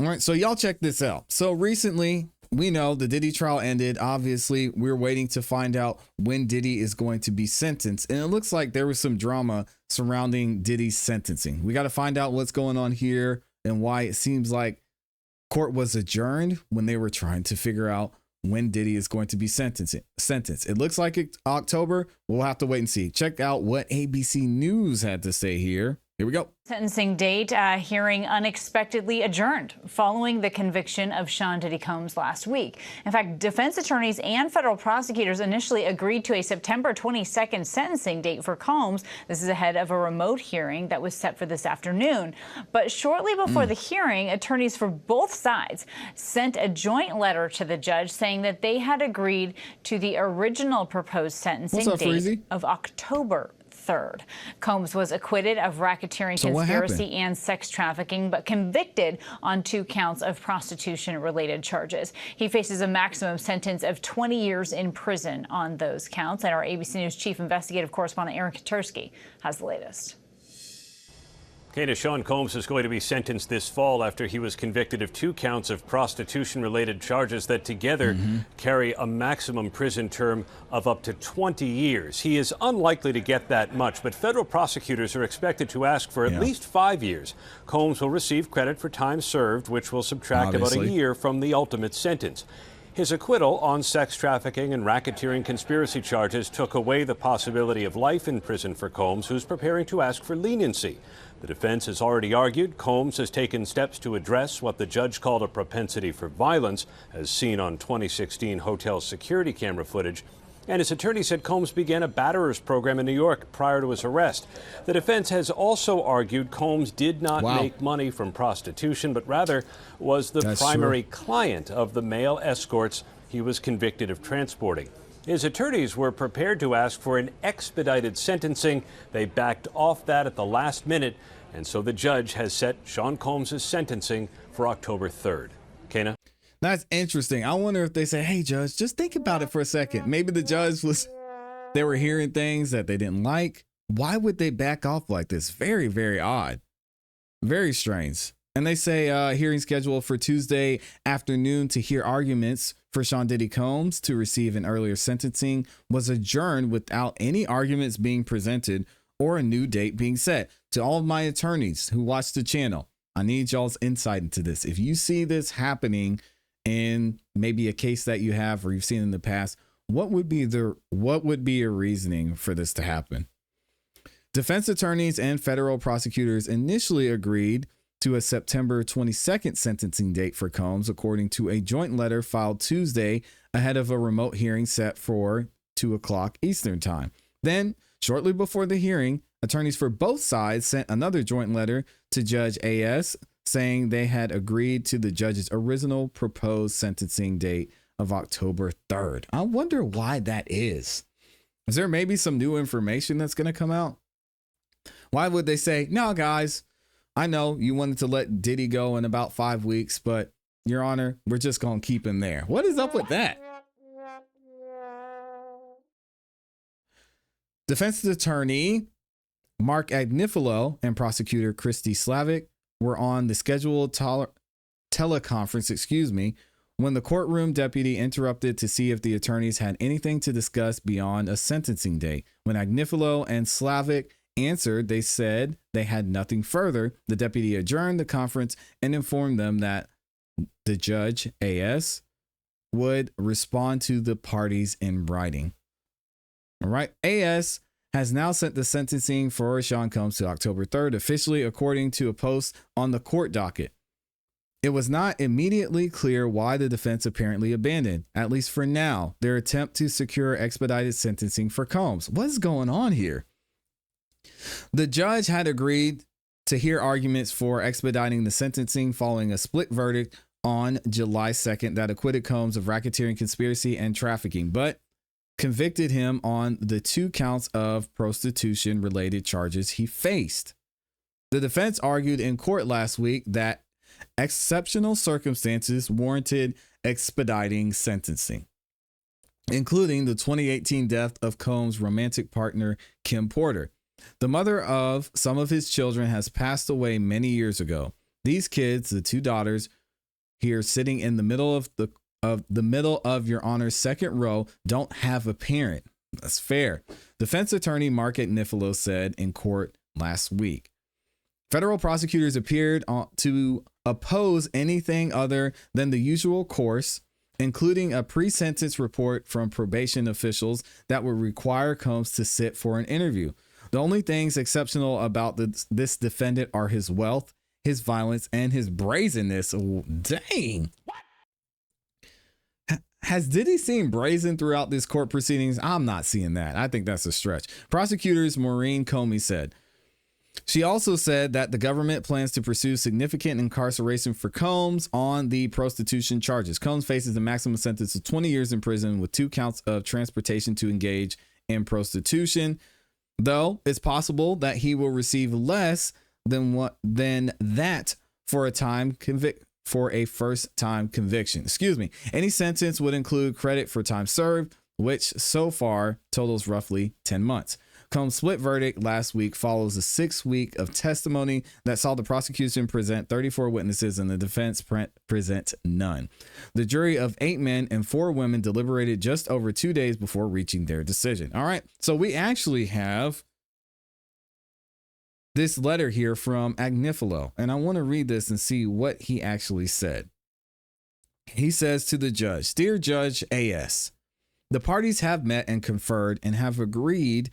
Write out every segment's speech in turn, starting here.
All right, so y'all check this out. So recently, we know the Diddy trial ended. Obviously, we're waiting to find out when Diddy is going to be sentenced. And it looks like there was some drama surrounding Diddy's sentencing. We got to find out what's going on here and why it seems like court was adjourned when they were trying to figure out when Diddy is going to be sentenced. It looks like it's October. We'll have to wait and see. Check out what ABC News had to say here. Here we go. Sentencing date hearing unexpectedly adjourned following the conviction of Sean Diddy Combs last week. In fact, defense attorneys and federal prosecutors initially agreed to a September 22nd sentencing date for Combs. This is ahead of a remote hearing that was set for this afternoon. But shortly before the hearing, attorneys for both sides sent a joint letter to the judge saying that they had agreed to the original proposed sentencing date of October 3rd. Combs was acquitted of racketeering, conspiracy, and sex trafficking, but convicted on 2 counts of prostitution-related charges. He faces a maximum sentence of 20 years in prison on those counts. And our ABC News chief investigative correspondent Aaron Katursky has the latest. Okay, Sean Combs is going to be sentenced this fall after he was convicted of 2 counts of prostitution-related charges that together carry a maximum prison term of up to 20 years. He is unlikely to get that much, but federal prosecutors are expected to ask for at least 5 years. Combs will receive credit for time served, which will subtract about a year from the ultimate sentence. His acquittal on sex trafficking and racketeering conspiracy charges took away the possibility of life in prison for Combs, who's preparing to ask for leniency. The defense has already argued Combs has taken steps to address what the judge called a propensity for violence, as seen on 2016 hotel security camera footage. And his attorney said Combs began a batterers program in New York prior to his arrest. The defense has also argued Combs did not make money from prostitution, but rather was the primary client of the male escorts he was convicted of transporting. His attorneys were prepared to ask for an expedited sentencing. They backed off that at the last minute, and so the judge has set Sean Combs' sentencing for October 3rd. Kana? That's interesting. I wonder if they say, hey, judge, just think about it for a second. Maybe the judge they were hearing things that they didn't like. Why would they back off like this? Very, very odd. Very strange. And they say hearing scheduled for Tuesday afternoon to hear arguments for Sean Diddy Combs to receive an earlier sentencing was adjourned without any arguments being presented or a new date being set. To all of my attorneys who watch the channel, I need y'all's insight into this. If you see this happening in maybe a case that you have or you've seen in the past, what would be a reasoning for this to happen? Defense attorneys and federal prosecutors initially agreed to a September 22nd sentencing date for Combs, according to a joint letter filed Tuesday ahead of a remote hearing set for 2 o'clock Eastern time. Then, shortly before the hearing, attorneys for both sides sent another joint letter to Judge A.S. saying they had agreed to the judge's original proposed sentencing date of October 3rd. I wonder why that is. Is there maybe some new information that's going to come out? Why would they say, no, guys, I know you wanted to let Diddy go in about 5 weeks, but Your Honor, we're just going to keep him there. What is up with that? Defense attorney Mark Agnifilo and prosecutor Christy Slavic were on the scheduled teleconference, when the courtroom deputy interrupted to see if the attorneys had anything to discuss beyond a sentencing date. When Agnifilo and Slavic answered, they said they had nothing further. The deputy adjourned the conference and informed them that the judge, A.S., would respond to the parties in writing. All right. A.S. has now sent the sentencing for Sean Combs to October 3rd, officially, according to a post on the court docket. It was not immediately clear why the defense apparently abandoned, at least for now, their attempt to secure expedited sentencing for Combs. What is going on here? The judge had agreed to hear arguments for expediting the sentencing following a split verdict on July 2nd that acquitted Combs of racketeering, conspiracy, and trafficking, but convicted him on the 2 counts of prostitution-related charges he faced. The defense argued in court last week that exceptional circumstances warranted expediting sentencing, including the 2018 death of Combs' romantic partner, Kim Porter. The mother of some of his children has passed away many years ago. These kids, the 2 daughters, here sitting in the middle of your honor's second row don't have a parent. That's fair. Defense attorney Mark Nifolo said in court last week. Federal prosecutors appeared to oppose anything other than the usual course, including a pre-sentence report from probation officials that would require Combs to sit for an interview. The only things exceptional about this defendant are his wealth, his violence, and his brazenness. Oh, dang. Has Diddy seemed brazen throughout these court proceedings? I'm not seeing that. I think that's a stretch. Prosecutors Maureen Comey said. She also said that the government plans to pursue significant incarceration for Combs on the prostitution charges. Combs faces a maximum sentence of 20 years in prison with 2 counts of transportation to engage in prostitution, though it's possible that he will receive less than that for a first-time conviction. Any sentence would include credit for time served, which so far totals roughly 10 months. Combs' split verdict last week follows a 6-week of testimony that saw the prosecution present 34 witnesses and the defense present none. The jury of 8 men and 4 women deliberated just over 2 days before reaching their decision. All right, so we actually have this letter here from Agnifilo, and I want to read this and see what he actually said. He says to the judge, "Dear Judge A.S., the parties have met and conferred and have agreed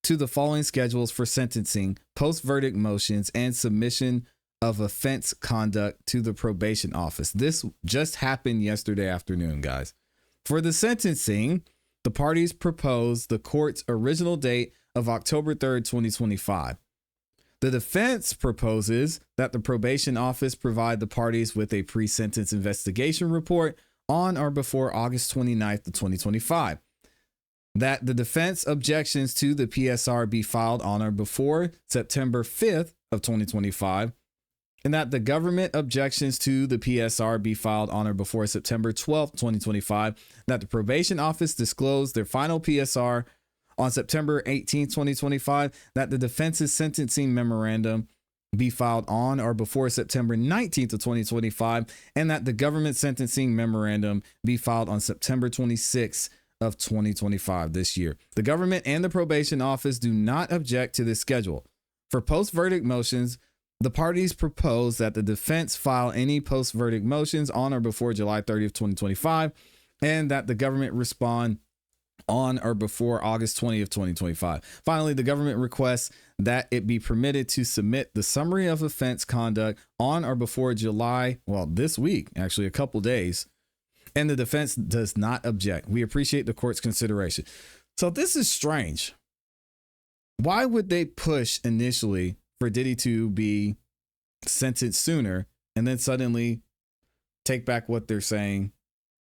to the following schedules for sentencing, post-verdict motions, and submission of offense conduct to the probation office." This just happened yesterday afternoon, guys. For the sentencing, the parties proposed the court's original date of October 3rd, 2025. The defense proposes that the probation office provide the parties with a pre-sentence investigation report on or before August 29th of 2025. That the defense objections to the PSR be filed on or before September 5th of 2025, and that the government objections to the PSR be filed on or before September 12th, 2025, that the probation office disclose their final PSR on September 18th, 2025, that the defense's sentencing memorandum be filed on or before September 19th of 2025, and that the government sentencing memorandum be filed on September 26th of 2025 this year. The government and the probation office do not object to this schedule. For post-verdict motions, the parties propose that the defense file any post-verdict motions on or before July 30th, 2025, and that the government respond on or before August 20th, 2025. Finally, the government requests that it be permitted to submit the summary of offense conduct on or before July, this week, actually a couple days, and the defense does not object. We appreciate the court's consideration. So this is strange. Why would they push initially for Diddy to be sentenced sooner and then suddenly take back what they're saying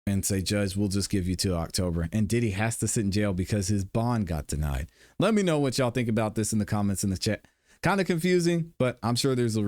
and say, "Judge, we'll just give you till October." And Diddy has to sit in jail because his bond got denied. Let me know what y'all think about this in the comments in the chat. Kind of confusing, but I'm sure there's a